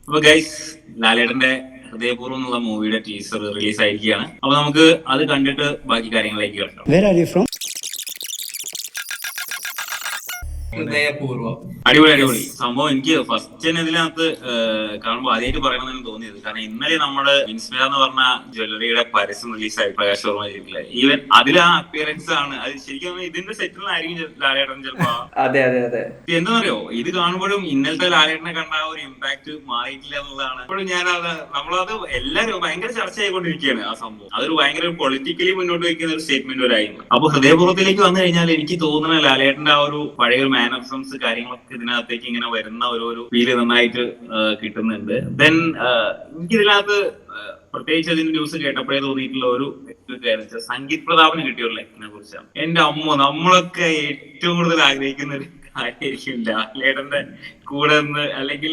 അപ്പൊ ഗൈസ്, ലാലേട്ടന്റെ ഹൃദയപൂർവ്വം എന്നുള്ള മൂവിയുടെ ടീസർ റിലീസ് ആയിരിക്കുകയാണ്. അപ്പൊ നമുക്ക് അത് കണ്ടിട്ട് ബാക്കി കാര്യങ്ങളിലേക്ക് കിടക്കാം. Where are you from? ഹൃദയപൂർവ്വം അടിപൊളി അടിപൊളി സംഭവം. എനിക്ക് ഫസ്റ്റ് തന്നെ ഇതിനകത്ത് കാണുമ്പോൾ ആദ്യമായിട്ട് പറയണമെന്ന് തോന്നിയത്, കാരണം ഇന്നലെ നമ്മുടെ വിൻസ്മിയ എന്ന് പറഞ്ഞ ജ്വല്ലറിയുടെ പരസ്യം റിലീസായി പ്രകാശ് വർമ്മ ചെയ്തിട്ടില്ല. ഈവൻ അതിൽ ആ അപ്പിയറൻസ് ആണ് അത്. ശരിക്കും ഇതിന്റെ സെറ്റിലായിരിക്കും ലാലേട്ടൻ ചിലപ്പോ. അതെ അതെ അതെ. എന്താണെന്നറിയോ, ഇത് കാണുമ്പോഴും ഇന്നലത്തെ ലാലേട്ടനെ കണ്ട ആ ഒരു ഇമ്പാക്ട് മാറിയിട്ടില്ല എന്നുള്ളതാണ്. ഇപ്പോഴും ഞാനത് നമ്മളത് എല്ലാവരും ഭയങ്കര ചർച്ച ചെയ്തുകൊണ്ടിരിക്കുകയാണ് ആ സംഭവം. അതൊരു ഭയങ്കര പൊളിറ്റിക്കലി മുന്നോട്ട് വയ്ക്കുന്ന ഒരു സ്റ്റേറ്റ്മെന്റ് വരായിരുന്നു. അപ്പൊ ഹൃദയപൂർവ്വത്തിലേക്ക് വന്നു കഴിഞ്ഞാൽ എനിക്ക് തോന്നുന്ന ലാലേട്ടന്റെ ആ ഒരു പഴയ മാനറിസംസ് കാര്യങ്ങളൊക്കെ ഇതിനകത്തേക്ക് ഇങ്ങനെ വരുന്ന ഒരു ഫീല് നന്നായിട്ട് കിട്ടുന്നുണ്ട്. ദെൻ എനിക്കിതിനകത്ത് പ്രത്യേകിച്ച് അതിന്റെ ന്യൂസ് കേട്ടപ്പോഴേ തോന്നിയിട്ടുള്ള ഒരു കാര്യം സംഗീത് പ്രതാപിന് കിട്ടിയ ഒരു ലക്കിനെ കുറിച്ചാണ്. എന്റെ അമ്മ, നമ്മളൊക്കെ ഏറ്റവും കൂടുതൽ ആഗ്രഹിക്കുന്ന ഒരു കാര്യമായിരിക്കും ലാലേട്ടന്റെ കൂടെ നിന്ന് അല്ലെങ്കിൽ